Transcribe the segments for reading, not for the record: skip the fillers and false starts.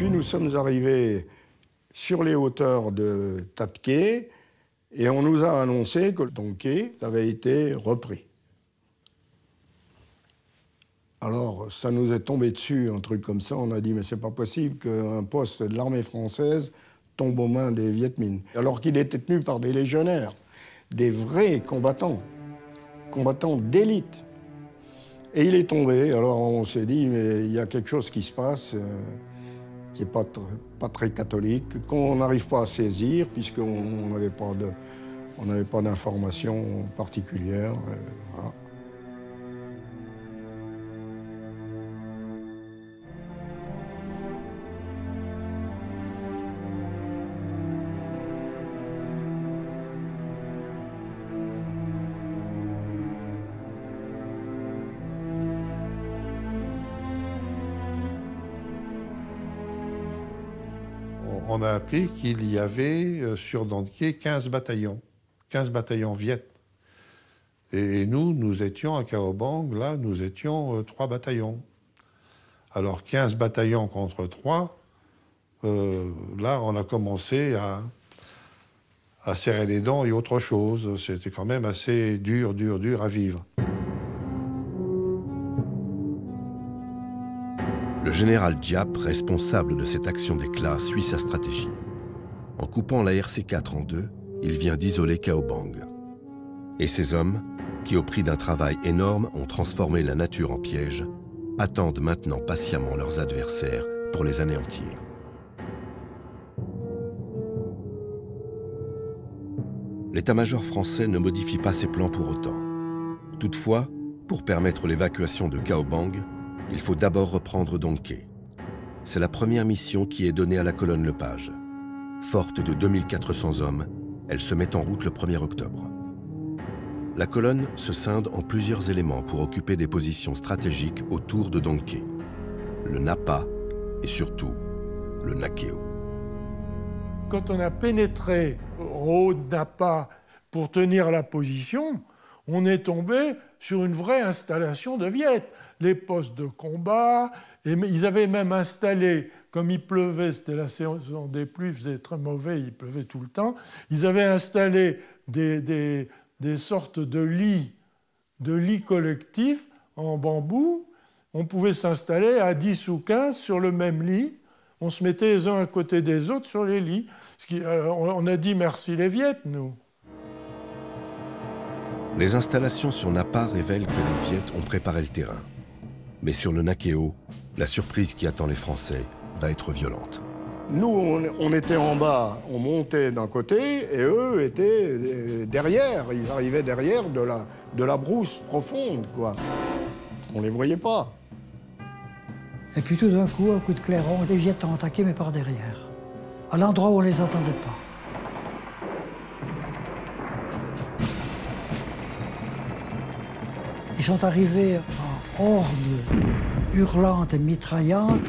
puis nous sommes arrivés sur les hauteurs de Tatke et on nous a annoncé que Donké avait été repris. Alors, ça nous est tombé dessus, un truc comme ça. On a dit, mais c'est pas possible qu'un poste de l'armée française tombe aux mains des Viet Minh. Alors qu'il était tenu par des légionnaires, des vrais combattants d'élite. Et il est tombé. Alors on s'est dit, mais il y a quelque chose qui se passe qui n'est pas très catholique, qu'on n'arrive pas à saisir, puisqu'on n'avait pas d'informations particulières. Voilà. On a appris qu'il y avait sur Donké 15 bataillons Viet. Et nous étions à Cao Bang, là, nous étions 3 bataillons. Alors 15 bataillons contre 3, là, on a commencé à serrer les dents et autre chose. C'était quand même assez dur à vivre. Le général Diap, responsable de cette action d'éclat, suit sa stratégie. En coupant la RC4 en deux, il vient d'isoler Cao Bang. Et ces hommes, qui au prix d'un travail énorme ont transformé la nature en piège, attendent maintenant patiemment leurs adversaires pour les anéantir. L'état-major français ne modifie pas ses plans pour autant. Toutefois, pour permettre l'évacuation de Cao Bang, il faut d'abord reprendre Donké. C'est la première mission qui est donnée à la colonne Lepage. Forte de 2400 hommes, elle se met en route le 1er octobre. La colonne se scinde en plusieurs éléments pour occuper des positions stratégiques autour de Donké. Le Napa et surtout le Nakeo. Quand on a pénétré au Napa pour tenir la position, on est tombé sur une vraie installation de Viet. Les postes de combat, et ils avaient même installé, comme il pleuvait, c'était la saison des pluies, il faisait très mauvais, il pleuvait tout le temps, ils avaient installé des sortes de lits collectifs en bambou. On pouvait s'installer à 10 ou 15 sur le même lit. On se mettait les uns à côté des autres sur les lits. On a dit merci les Viet, nous. Les installations sur Napa révèlent que les Viet ont préparé le terrain. Mais sur le Nakeo, la surprise qui attend les Français va être violente. Nous, on était en bas, on montait d'un côté, et eux étaient derrière. Ils arrivaient derrière de la brousse profonde, quoi. On les voyait pas. Et puis tout d'un coup, un coup de clairon, les Viet ont attaqué, mais par derrière, à l'endroit où on les attendait pas. Ils sont arrivés en horde hurlante et mitraillante.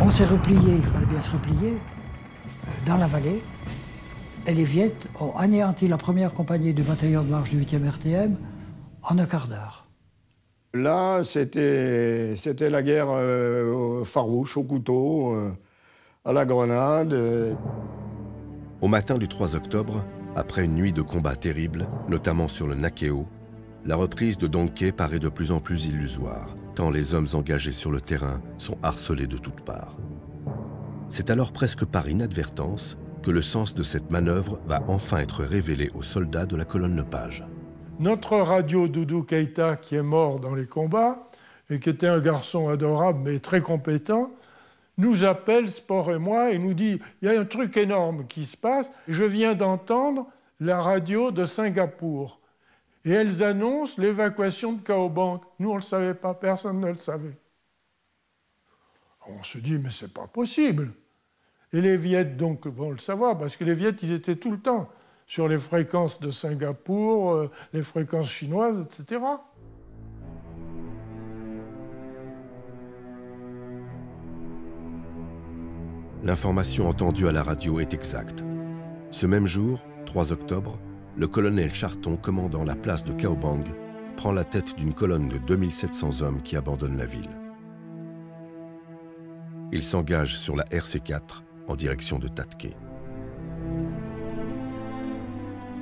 On s'est replié, il fallait bien se replier, dans la vallée. Et les Viet ont anéanti la première compagnie du bataillon de marche du 8e RTM en un quart d'heure. Là, c'était la guerre farouche, au couteau, à la grenade. Au matin du 3 octobre, après une nuit de combats terribles, notamment sur le Nakeo, la reprise de Donké paraît de plus en plus illusoire, tant les hommes engagés sur le terrain sont harcelés de toutes parts. C'est alors presque par inadvertance que le sens de cette manœuvre va enfin être révélé aux soldats de la colonne Lepage. Notre radio Doudou Keïta, qui est mort dans les combats, et qui était un garçon adorable mais très compétent, nous appelle, Sport et moi, et nous dit « Il y a un truc énorme qui se passe, je viens d'entendre la radio de Singapour. » Et elles annoncent l'évacuation de Cao Bang. Nous, on ne le savait pas, personne ne le savait. On se dit, mais c'est pas possible. Et les Viet, donc, vont le savoir, parce que les Viet, ils étaient tout le temps sur les fréquences de Singapour, les fréquences chinoises, etc. L'information entendue à la radio est exacte. Ce même jour, 3 octobre, le colonel Charton, commandant la place de Cao Bang, prend la tête d'une colonne de 2700 hommes qui abandonnent la ville. Ils s'engagent sur la RC4 en direction de Tatke.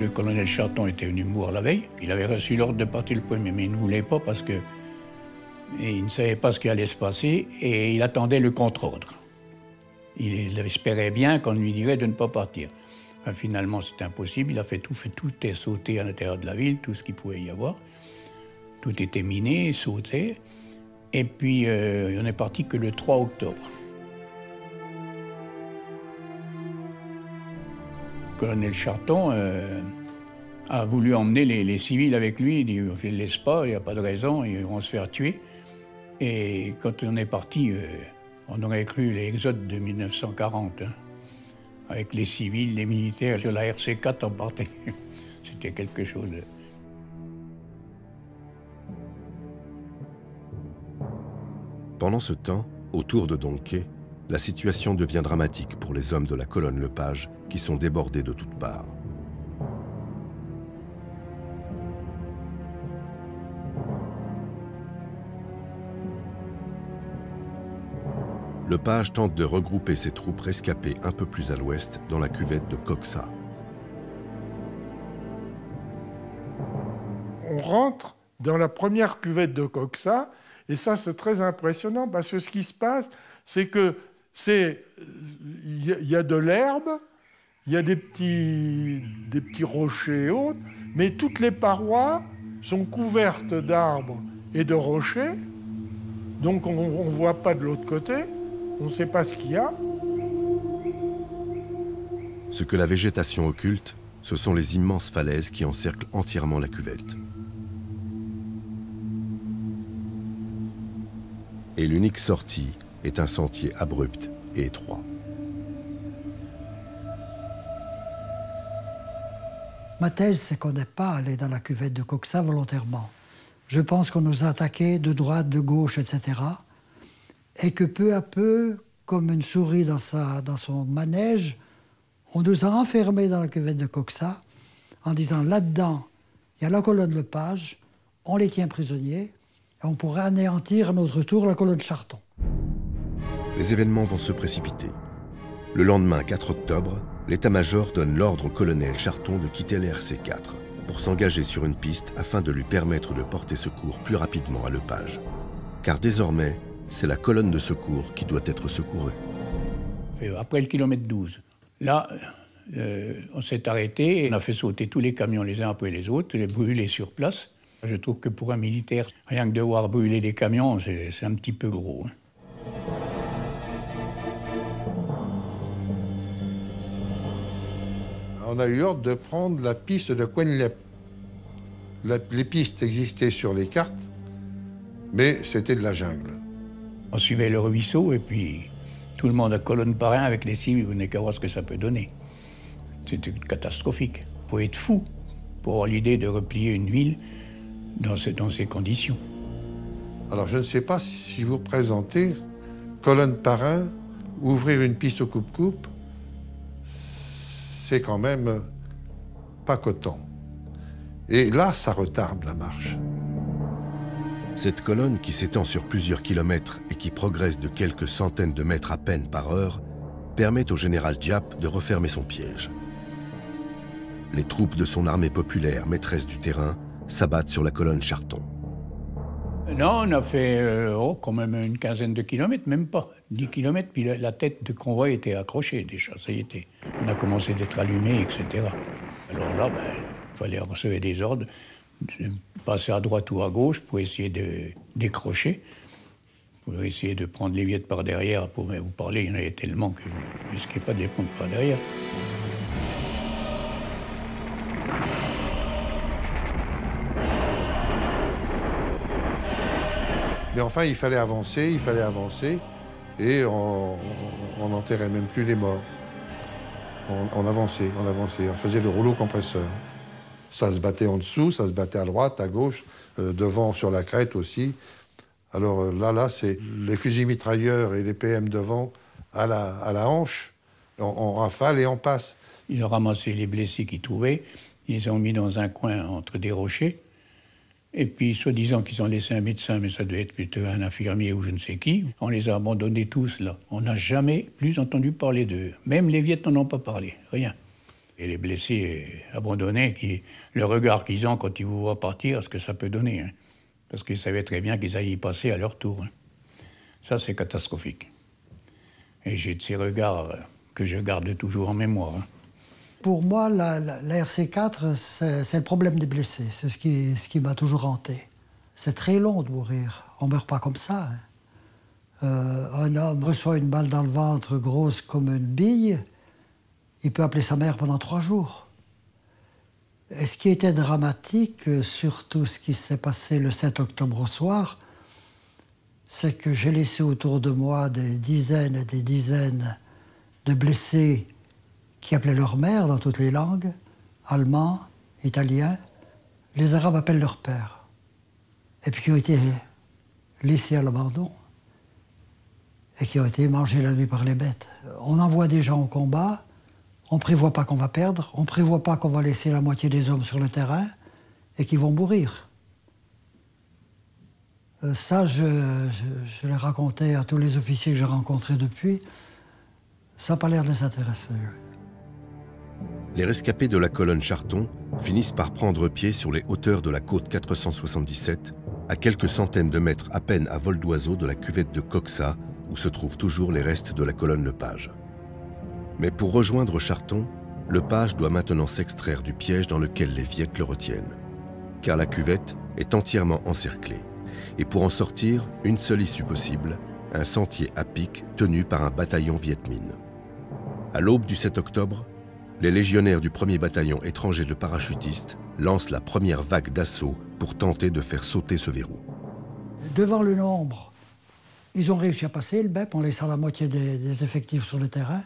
Le colonel Charton était venu me voir la veille. Il avait reçu l'ordre de partir le premier, mais il ne voulait pas parce que il ne savait pas ce qui allait se passer et il attendait le contre-ordre. Il espérait bien qu'on lui dirait de ne pas partir. Enfin, finalement, c'était impossible. Il a fait tout est sauté à l'intérieur de la ville, tout ce qu'il pouvait y avoir. Tout était miné, sauté. Et puis, on n'est parti que le 3 octobre. Le colonel Charton a voulu emmener les civils avec lui. Il dit « je ne les laisse pas, il n'y a pas de raison, ils vont se faire tuer ». Et quand on est parti, on aurait cru l'exode de 1940, hein, avec les civils, les militaires sur la RC4 en partait. C'était quelque chose. Pendant ce temps, autour de Donquet, la situation devient dramatique pour les hommes de la colonne Lepage qui sont débordés de toutes parts. Lepage tente de regrouper ses troupes rescapées un peu plus à l'ouest dans la cuvette de Coxa. On rentre dans la première cuvette de Coxa, et ça c'est très impressionnant parce que ce qui se passe, c'est que il y a de l'herbe, il y a des petits rochers et autres, mais toutes les parois sont couvertes d'arbres et de rochers, donc on ne voit pas de l'autre côté. On ne sait pas ce qu'il y a. Ce que la végétation occulte, ce sont les immenses falaises qui encerclent entièrement la cuvette. Et l'unique sortie est un sentier abrupt et étroit. Ma thèse, c'est qu'on n'est pas allé dans la cuvette de Coxa volontairement. Je pense qu'on nous a attaqués de droite, de gauche, etc. Et que peu à peu, comme une souris dans son manège, on nous a enfermés dans la cuvette de Coxa en disant là-dedans, il y a la colonne Lepage, on les tient prisonniers et on pourrait anéantir à notre tour la colonne Charton. Les événements vont se précipiter. Le lendemain, 4 octobre, l'état-major donne l'ordre au colonel Charton de quitter la RC4 pour s'engager sur une piste afin de lui permettre de porter secours plus rapidement à Lepage. Car désormais, c'est la colonne de secours qui doit être secourue. Après le kilomètre 12, là, on s'est arrêté, on a fait sauter tous les camions les uns après les autres, les brûler sur place. Je trouve que pour un militaire, rien que de voir brûler des camions, c'est un petit peu gros. Hein. On a eu ordre de prendre la piste de Coenlep. Les pistes existaient sur les cartes, mais c'était de la jungle. On suivait le ruisseau et puis tout le monde à colonne par un avec les civils, vous n'avez qu'à voir ce que ça peut donner. C'était catastrophique. Il faut être fou pour avoir l'idée de replier une ville dans ces conditions. Alors je ne sais pas si vous présentez colonne par un, ouvrir une piste au coupe-coupe, c'est quand même pas coton. Et là, ça retarde la marche. Cette colonne qui s'étend sur plusieurs kilomètres et qui progresse de quelques centaines de mètres à peine par heure permet au général Diap de refermer son piège. Les troupes de son armée populaire, maîtresse du terrain, s'abattent sur la colonne Charton. Non, on a fait quand même une quinzaine de kilomètres, même pas 10 kilomètres, puis la tête de convoi était accrochée déjà, ça y était. On a commencé d'être allumé, etc. Alors là, il fallait recevoir des ordres, passer à droite ou à gauche pour essayer de décrocher, pour essayer de prendre les viettes par derrière. Pour vous parler, il y en avait tellement que je ne risquais pas de les prendre par derrière. Mais enfin, il fallait avancer, et on n'enterrait même plus les morts. On avançait, on faisait le rouleau compresseur. Ça se battait en dessous, ça se battait à droite, à gauche, devant sur la crête aussi. Alors là, c'est les fusils mitrailleurs et les PM devant à la hanche, on rafale et on passe. Ils ont ramassé les blessés qu'ils trouvaient, ils les ont mis dans un coin entre des rochers, Et puis, soi-disant qu'ils ont laissé un médecin, mais ça devait être plutôt un infirmier ou je ne sais qui. On les a abandonnés tous, là. On n'a jamais plus entendu parler d'eux. Même les Viettes n'en ont pas parlé, rien. Et les blessés abandonnés, le regard qu'ils ont quand ils vous voient partir, ce que ça peut donner. Hein. Parce qu'ils savaient très bien qu'ils allaient y passer à leur tour. Hein. Ça, c'est catastrophique. Et j'ai de ces regards que je garde toujours en mémoire. Hein. Pour moi, la RC4, c'est le problème des blessés. C'est ce qui m'a toujours hanté. C'est très long de mourir. On ne meurt pas comme ça. Hein. Un homme reçoit une balle dans le ventre grosse comme une bille. Il peut appeler sa mère pendant 3 jours. Et ce qui était dramatique, surtout ce qui s'est passé le 7 octobre au soir, c'est que j'ai laissé autour de moi des dizaines et des dizaines de blessés qui appelaient leur mère dans toutes les langues, allemand, italien. Les Arabes appellent leur père. Et puis qui ont été laissés à l'abandon et qui ont été mangés la nuit par les bêtes. On envoie des gens au combat, on ne prévoit pas qu'on va perdre, on ne prévoit pas qu'on va laisser la moitié des hommes sur le terrain et qu'ils vont mourir. Ça, je l'ai raconté à tous les officiers que j'ai rencontrés depuis. Ça n'a pas l'air de s'intéresser. Les rescapés de la colonne Charton finissent par prendre pied sur les hauteurs de la côte 477, à quelques centaines de mètres à peine à vol d'oiseau de la cuvette de Coxa, où se trouvent toujours les restes de la colonne Lepage. Mais pour rejoindre Charton, Lepage doit maintenant s'extraire du piège dans lequel les Viettes le retiennent, car la cuvette est entièrement encerclée. Et pour en sortir, une seule issue possible, un sentier à pic tenu par un bataillon Viet Minh. À l'aube du 7 octobre, les légionnaires du 1er bataillon étranger de parachutistes lancent la première vague d'assaut pour tenter de faire sauter ce verrou. Devant le nombre, ils ont réussi à passer le BEP en laissant la moitié des effectifs sur le terrain.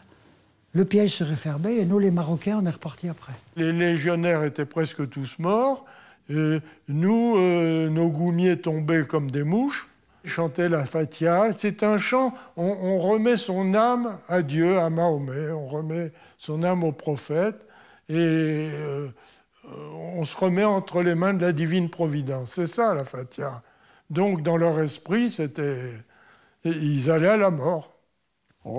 Le piège serait fermé et nous, les Marocains, on est repartis après. Les légionnaires étaient presque tous morts. Nous, nos goumiers tombaient comme des mouches. Chantait la Fatia. C'est un chant, on remet son âme à Dieu, à Mahomet, on remet son âme au prophète et on se remet entre les mains de la divine providence. C'est ça la Fatia. Donc dans leur esprit, ils allaient à la mort. Allah,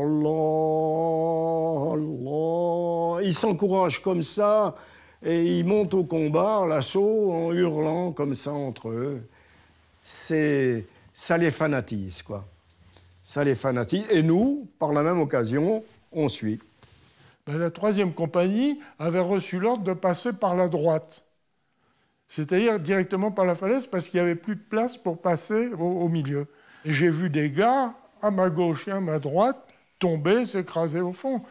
Allah. Ils s'encouragent comme ça et ils montent au combat, à l'assaut, en hurlant comme ça entre eux. Ça les fanatise, quoi. Ça les fanatise. Et nous, par la même occasion, on suit. La 3e compagnie avait reçu l'ordre de passer par la droite. C'est-à-dire directement par la falaise, parce qu'il n'y avait plus de place pour passer au milieu. Et j'ai vu des gars, à ma gauche et à ma droite, tomber, s'écraser au fond.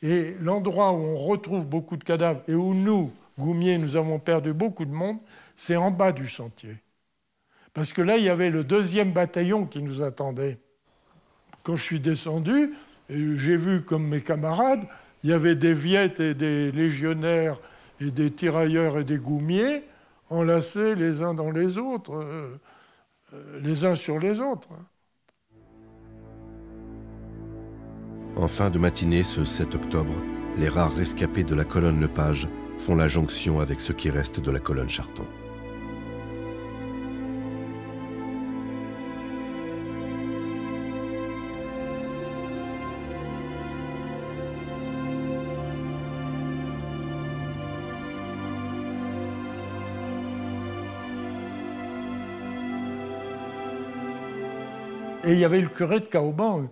Et l'endroit où on retrouve beaucoup de cadavres, et où nous, Goumiers, nous avons perdu beaucoup de monde, c'est en bas du sentier. Parce que là, il y avait le 2e bataillon qui nous attendait. Quand je suis descendu, j'ai vu comme mes camarades, il y avait des Viettes et des légionnaires et des tirailleurs et des goumiers enlacés les uns dans les autres, les uns sur les autres. En fin de matinée, ce 7 octobre, les rares rescapés de la colonne Lepage font la jonction avec ce qui reste de la colonne Charton. Et il y avait le curé de Caoban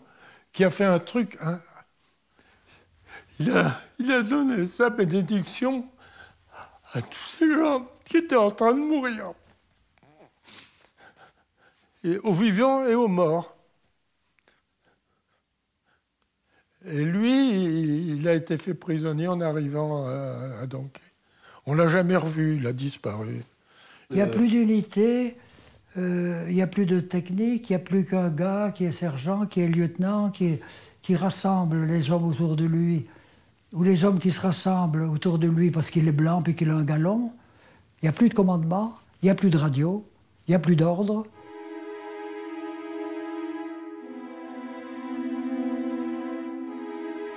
qui a fait un truc. Hein. Il a donné sa bénédiction à tous ces gens qui étaient en train de mourir. Et aux vivants et aux morts. Et lui, il a été fait prisonnier en arrivant à Donquet. On ne l'a jamais revu, il a disparu. Il n'y a plus d'unité. Il n'y a plus de technique, il n'y a plus qu'un gars qui est sergent, qui est lieutenant, qui rassemble les hommes autour de lui, ou les hommes qui se rassemblent autour de lui parce qu'il est blanc puis qu'il a un galon. Il n'y a plus de commandement, il n'y a plus de radio, il n'y a plus d'ordre.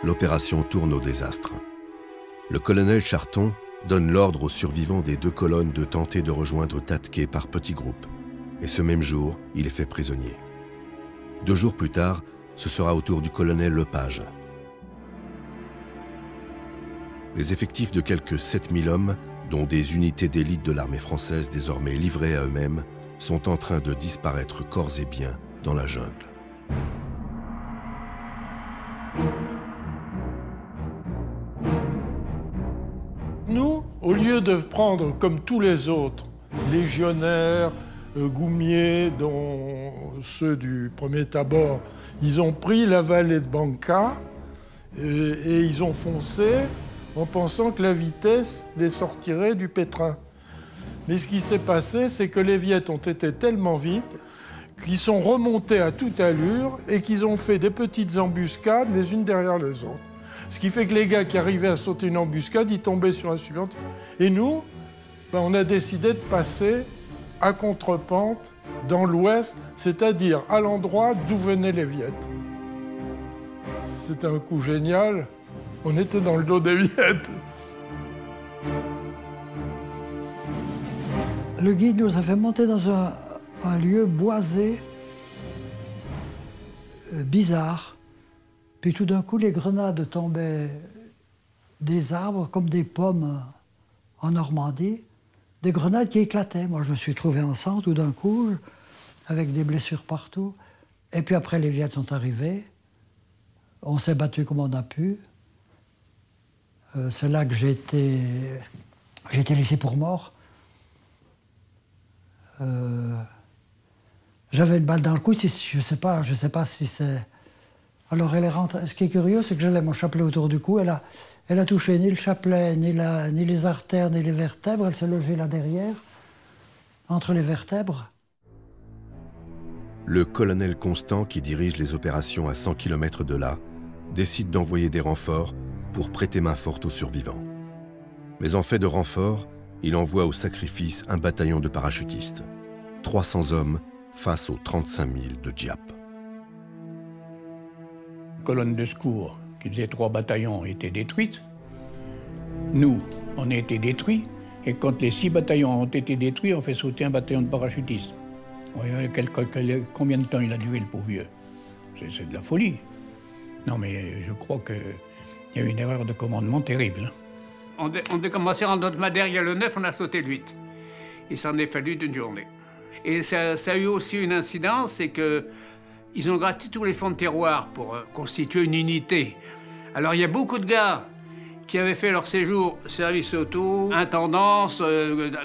L'opération tourne au désastre. Le colonel Charton donne l'ordre aux survivants des 2 colonnes de tenter de rejoindre Tatke par petits groupes. Et ce même jour, il est fait prisonnier. 2 jours plus tard, ce sera au tour du colonel Lepage. Les effectifs de quelques 7000 hommes, dont des unités d'élite de l'armée française désormais livrées à eux-mêmes, sont en train de disparaître corps et biens dans la jungle. Nous, au lieu de prendre comme tous les autres, légionnaires, goumiers, dont ceux du premier Tabor, ils ont pris la vallée de Banka et ils ont foncé en pensant que la vitesse les sortirait du pétrin. Mais ce qui s'est passé, c'est que les Viettes ont été tellement vite qu'ils sont remontés à toute allure et qu'ils ont fait des petites embuscades les unes derrière les autres. Ce qui fait que les gars qui arrivaient à sauter une embuscade, ils tombaient sur la suivante. Et nous, on a décidé de passer à contre-pente dans l'ouest, c'est-à-dire à l'endroit d'où venaient les Viettes. C'était un coup génial. On était dans le dos des Viettes. Le guide nous a fait monter dans un lieu boisé, bizarre. Puis tout d'un coup, les grenades tombaient des arbres comme des pommes en Normandie. Des grenades qui éclataient. Moi, je me suis trouvé en sang tout d'un coup, avec des blessures partout. Et puis après, les Viettes sont arrivés. On s'est battu comme on a pu. C'est là que j'ai été laissé pour mort. J'avais une balle dans le cou, je sais pas si c'est... Alors elle est rentrée. Ce qui est curieux, c'est que j'avais mon chapelet autour du cou. Elle a touché ni le chapelet, ni les artères, ni les vertèbres. Elle s'est logée là derrière, entre les vertèbres. Le colonel Constant, qui dirige les opérations à 100 km de là, décide d'envoyer des renforts pour prêter main forte aux survivants. Mais en fait de renfort, il envoie au sacrifice un bataillon de parachutistes. 300 hommes face aux 35 000 de Diap. Colonne de secours, qui faisait 3 bataillons, était détruite. Nous, on a été détruits. Et quand les 6 bataillons ont été détruits, on fait sauter un bataillon de parachutistes. Combien de temps il a duré, le pauvre vieux? C'est de la folie. Non, mais je crois qu'il y a eu une erreur de commandement terrible. On a commencé en notre derrière le 9, on a sauté le 8. Il s'en est fallu d'une journée. Et ça a eu aussi une incidence, c'est qu'ils ont gratté tous les fonds de terroir pour constituer une unité. Alors il y a beaucoup de gars qui avaient fait leur séjour service auto, intendance,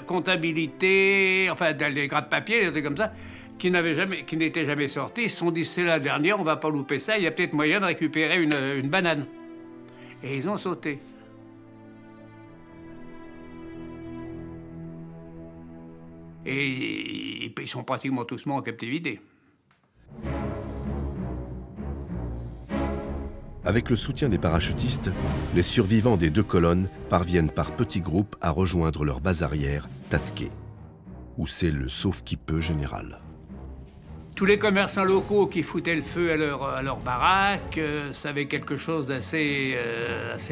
comptabilité, enfin les gratte-papier, des trucs comme ça, qui n'étaient jamais sortis. Ils se sont dit, c'est la dernière, on va pas louper ça, il y a peut-être moyen de récupérer une banane. Et ils ont sauté. Et ils sont pratiquement tous morts en captivité. Avec le soutien des parachutistes, les survivants des 2 colonnes parviennent par petits groupes à rejoindre leur base arrière, Tatke, où c'est le sauve-qui-peut général. Tous les commerçants locaux qui foutaient le feu à leur baraque, ça avait quelque chose d'assez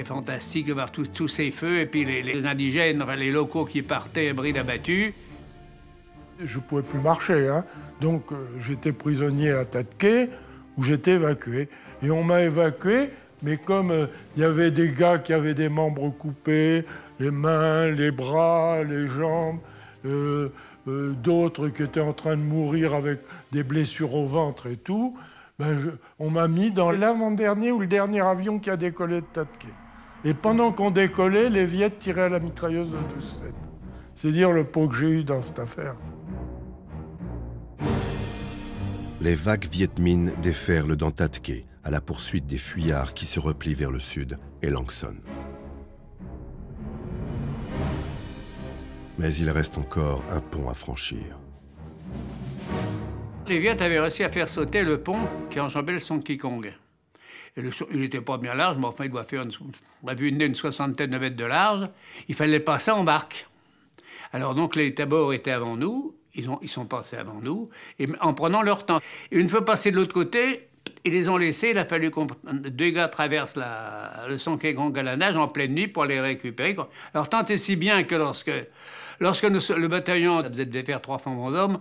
fantastique de voir tous ces feux, et puis les indigènes, les locaux qui partaient brides abattues. Je ne pouvais plus marcher, hein. Donc j'étais prisonnier à Tatke, où j'étais évacué. Et on m'a évacué, mais comme il y avait des gars qui avaient des membres coupés, les mains, les bras, les jambes, d'autres qui étaient en train de mourir avec des blessures au ventre et tout, on m'a mis dans l'avant-dernier ou le dernier avion qui a décollé de Tatke. Et pendant qu'on décollait, les Viettes tiraient à la mitrailleuse de 12-7. C'est dire le pot que j'ai eu dans cette affaire. Les vagues Viet Minh déferlent dans Tatke à la poursuite des fuyards qui se replient vers le sud et Lang Son. Mais il reste encore un pont à franchir. Les Viettes avaient réussi à faire sauter le pont qui enjambait le Song Kikong. Et il n'était pas bien large, mais enfin il doit faire on a vu une soixantaine de mètres de large. Il fallait passer en barque. Alors donc les Tabors étaient avant nous. Ils sont passés avant nous, et en prenant leur temps. Et une fois passés de l'autre côté, Ils les ont laissés, il a fallu que deux gars traversent le Sonquet-Gong à la nage en pleine nuit pour les récupérer. Alors tant et si bien que lorsque le bataillon devait faire 300 hommes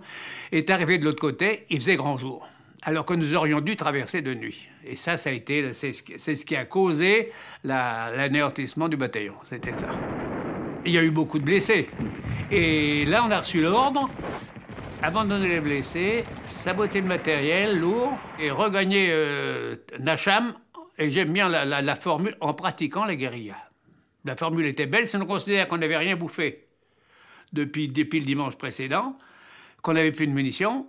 est arrivé de l'autre côté, il faisait grand jour. Alors que nous aurions dû traverser de nuit. Et ça a été, c'est ce qui a causé l'anéantissement du bataillon. C'était ça. Il y a eu beaucoup de blessés. Et là, on a reçu l'ordre, abandonner les blessés, saboter le matériel lourd et regagner Nacham. Et j'aime bien la formule, en pratiquant la guérilla. La formule était belle, si on considère qu'on n'avait rien bouffé depuis le dimanche précédent, qu'on n'avait plus de munitions.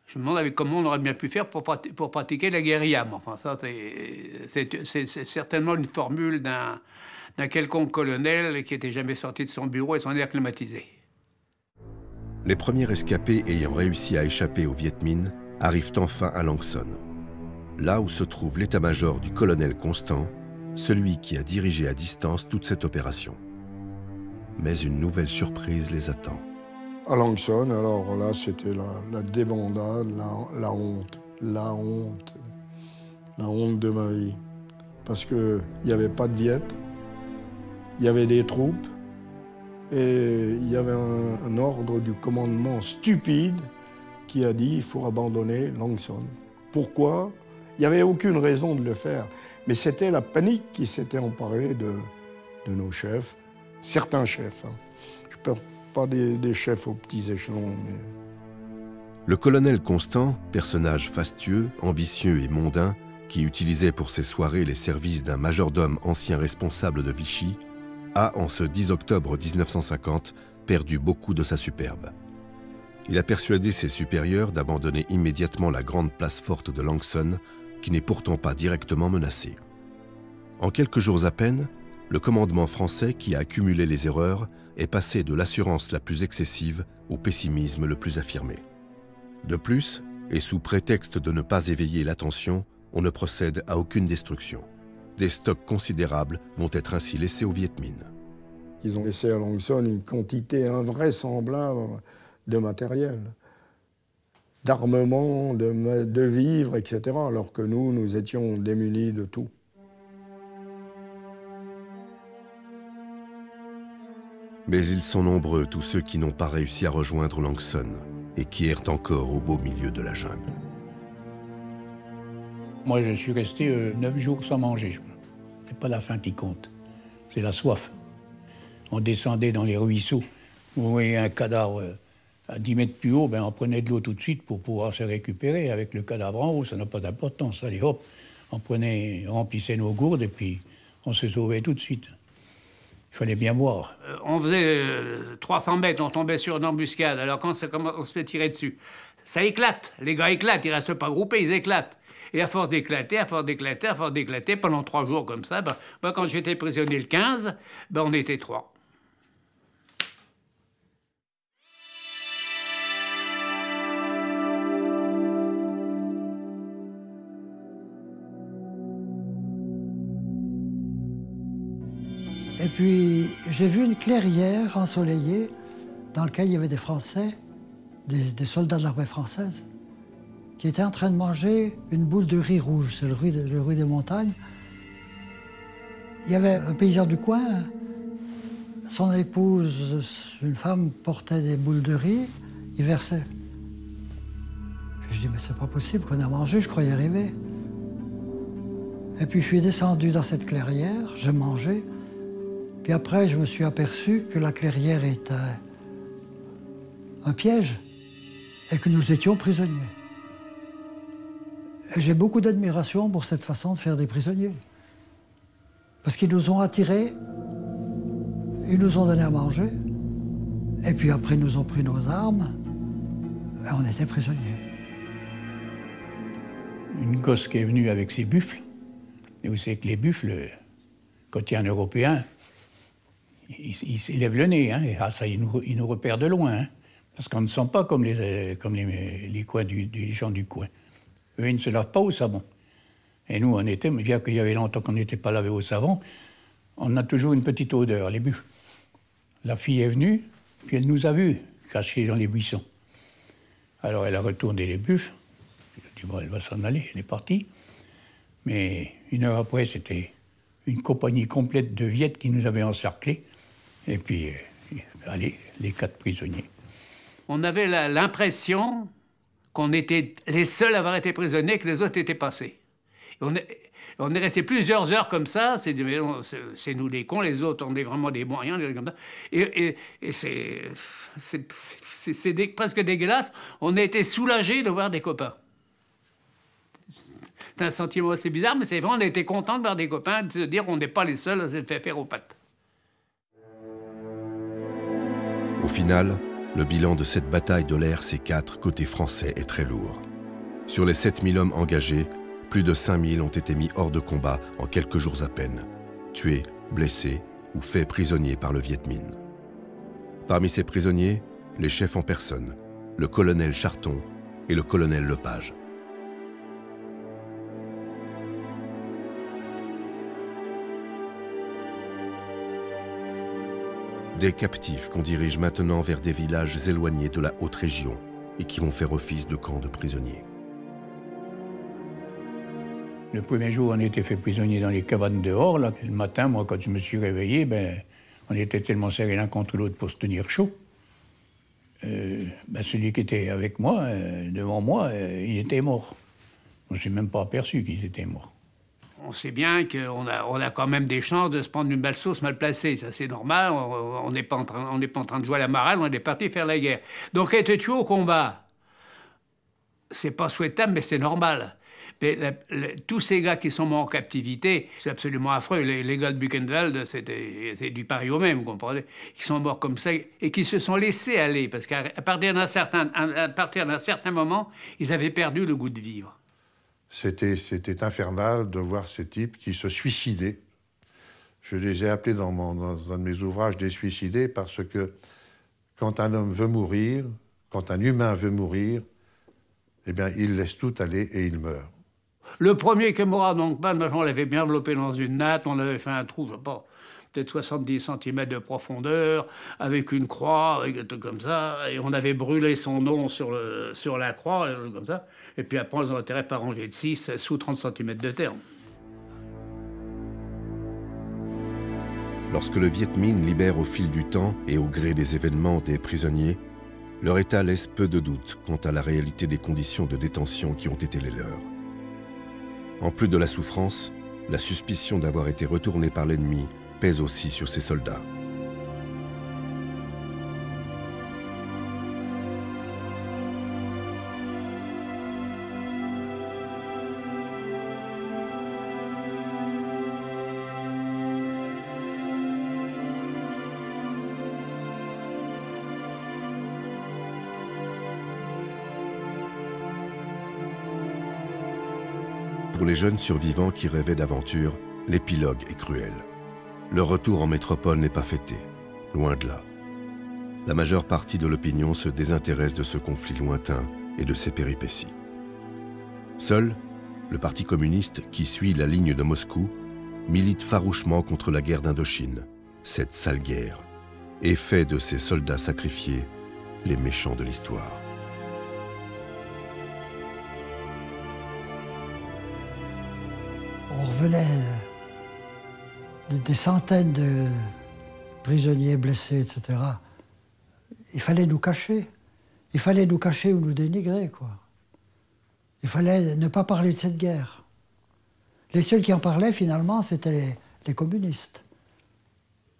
Je me demande comment on aurait bien pu faire pour pratiquer la guérilla. Mais enfin, ça, c'est certainement une formule d'un quelconque colonel qui n'était jamais sorti de son bureau et s'en est acclimatisé. Les premiers rescapés ayant réussi à échapper aux Viet Minh arrivent enfin à Lang Son, là où se trouve l'état-major du colonel Constant, celui qui a dirigé à distance toute cette opération. Mais une nouvelle surprise les attend. À Lang Son, alors là, c'était la débandade, la honte. La honte de ma vie. Parce qu'il n'y avait pas de Viet, il y avait des troupes, et il y avait un ordre du commandement stupide qui a dit qu'il faut abandonner Lang Son. Pourquoi? Il n'y avait aucune raison de le faire. Mais c'était la panique qui s'était emparée de nos chefs, certains chefs. Hein. Je parle pas des chefs aux petits échelons. Mais... Le colonel Constant, personnage fastueux, ambitieux et mondain, qui utilisait pour ses soirées les services d'un majordome ancien responsable de Vichy, a, en ce 10 octobre 1950, perdu beaucoup de sa superbe. Il a persuadé ses supérieurs d'abandonner immédiatement la grande place forte de Lang Son, qui n'est pourtant pas directement menacée. En quelques jours à peine, le commandement français, qui a accumulé les erreurs, est passé de l'assurance la plus excessive au pessimisme le plus affirmé. De plus, et sous prétexte de ne pas éveiller l'attention, on ne procède à aucune destruction. Des stocks considérables vont être ainsi laissés aux Viet Minh. Ils ont laissé à Lang Son une quantité invraisemblable de matériel, d'armement, de vivres, etc., alors que nous étions démunis de tout. Mais ils sont nombreux, tous ceux qui n'ont pas réussi à rejoindre Lang Son et qui errent encore au beau milieu de la jungle. Moi, je suis resté 9 jours sans manger. C'est pas la faim qui compte, c'est la soif. On descendait dans les ruisseaux, vous voyez un cadavre à 10 mètres plus haut, ben on prenait de l'eau tout de suite pour pouvoir se récupérer. Avec le cadavre en haut, ça n'a pas d'importance. Allez hop, on remplissait nos gourdes et puis on se sauvait tout de suite. Il fallait bien boire. On faisait 300 mètres, on tombait sur une embuscade. Alors quand on se fait tirer dessus, ça éclate. Les gars éclatent, ils restent pas groupés, ils éclatent. Et à force d'éclater, pendant 3 jours comme ça, ben, quand j'étais prisonnier le 15, ben, on était 3. Et puis, j'ai vu une clairière ensoleillée dans laquelle il y avait des Français, des soldats de l'armée française, qui étaient en train de manger une boule de riz rouge. C'est le riz des montagnes. Il y avait un paysan du coin, son épouse, une femme, portait des boules de riz, il versait. Je dis, mais c'est pas possible qu'on a mangé, je croyais rêver. Et puis je suis descendu dans cette clairière, je mangeais. Puis après, je me suis aperçu que la clairière était un piège et que nous étions prisonniers. Et j'ai beaucoup d'admiration pour cette façon de faire des prisonniers. Parce qu'ils nous ont attirés, ils nous ont donné à manger, et puis après, ils nous ont pris nos armes, et on était prisonniers. Une gosse qui est venue avec ses buffles, et vous savez que les buffles, quand il y a un Européen, il lève le nez, hein, et ça, il nous repère de loin, hein, parce qu'on ne sent pas comme les coins les gens du coin. Eux, ils ne se lavent pas au savon. Et nous, bien qu'il y avait longtemps qu'on n'était pas lavé au savon, on a toujours une petite odeur, les buffles. La fille est venue, puis elle nous a vus, cachés dans les buissons. Alors elle a retourné les buffles, Je dis, bon, elle va s'en aller, elle est partie. Mais 1 heure après, c'était une compagnie complète de Viettes qui nous avait encerclés. Et puis, allez, les 4 prisonniers. On avait l'impression qu'on était les seuls à avoir été prisonniers, que les autres étaient passés. Et on est resté plusieurs heures comme ça, c'est nous les cons, les autres, on est vraiment des bons rien, comme ça. Et c'est presque dégueulasse. On a été soulagés de voir des copains. C'est un sentiment assez bizarre, mais c'est vrai, on a été contents de voir des copains, de se dire qu'on n'est pas les seuls à se faire faire aux pattes. Au final, le bilan de cette bataille de la RC4 côté français est très lourd. Sur les 7000 hommes engagés, plus de 5000 ont été mis hors de combat en quelques jours à peine, tués, blessés ou faits prisonniers par le Viet Minh. Parmi ces prisonniers, les chefs en personne, le colonel Charton et le colonel Lepage. Des captifs qu'on dirige maintenant vers des villages éloignés de la haute région et qui vont faire office de camps de prisonniers. Le premier jour, on était fait prisonniers dans les cabanes dehors. Là. Le matin, moi, quand je me suis réveillé, ben, on était tellement serrés l'un contre l'autre pour se tenir chaud. Celui qui était avec moi, devant moi, il était mort. On ne s'est même pas aperçu qu'il était mort. On sait bien qu'on a quand même des chances de se prendre une balle sauce mal placée. Ça, c'est normal. On n'est pas en train de jouer à la marade, on est parti faire la guerre. Donc, être tué au combat, c'est pas souhaitable, mais c'est normal. Mais tous ces gars qui sont morts en captivité, c'est absolument affreux. Les gars de Buchenwald, c'est du pareil au même, vous comprenez? Qui sont morts comme ça et qui se sont laissés aller. Parce qu'à partir d'un certain moment, ils avaient perdu le goût de vivre. C'était infernal de voir ces types qui se suicidaient. Je les ai appelés dans un de mes ouvrages des suicidés parce que quand un homme veut mourir, quand un humain veut mourir, eh bien, il laisse tout aller et il meurt. Le premier qui est mort à Nongpan, on l'avait bien enveloppé dans une natte, on avait fait un trou, je sais pas, peut-être 70 cm de profondeur, avec une croix, avec un truc comme ça, et on avait brûlé son nom sur la croix, comme ça, et puis après, on les enterrait par rangée de 6 sous 30 cm de terre. Lorsque le Viet Minh libère au fil du temps et au gré des événements des prisonniers, leur état laisse peu de doute quant à la réalité des conditions de détention qui ont été les leurs. En plus de la souffrance, la suspicion d'avoir été retournés par l'ennemi pèse aussi sur ces soldats. Pour les jeunes survivants qui rêvaient d'aventure, l'épilogue est cruel. Leur retour en métropole n'est pas fêté, loin de là. La majeure partie de l'opinion se désintéresse de ce conflit lointain et de ses péripéties. Seul, le Parti communiste, qui suit la ligne de Moscou, milite farouchement contre la guerre d'Indochine, cette sale guerre, et fait de ses soldats sacrifiés les méchants de l'histoire. On revenait des centaines de prisonniers blessés, etc. Il fallait nous cacher. Il fallait nous cacher ou nous dénigrer, quoi. Il fallait ne pas parler de cette guerre. Les seuls qui en parlaient, finalement, c'était les communistes.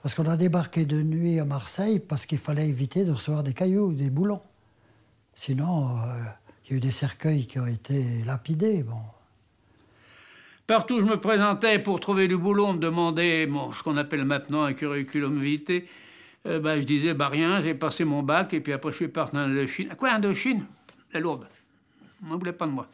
Parce qu'on a débarqué de nuit à Marseille parce qu'il fallait éviter de recevoir des cailloux, des boulons. Sinon, il y a eu des cercueils qui ont été lapidés, bon. Partout où je me présentais pour trouver du boulot, on me demandait ce qu'on appelle maintenant un curriculum vitae. Je disais, rien, j'ai passé mon bac et puis après je suis parti en Indochine. Quoi, Indochine? La lourde. On ne voulait pas de moi.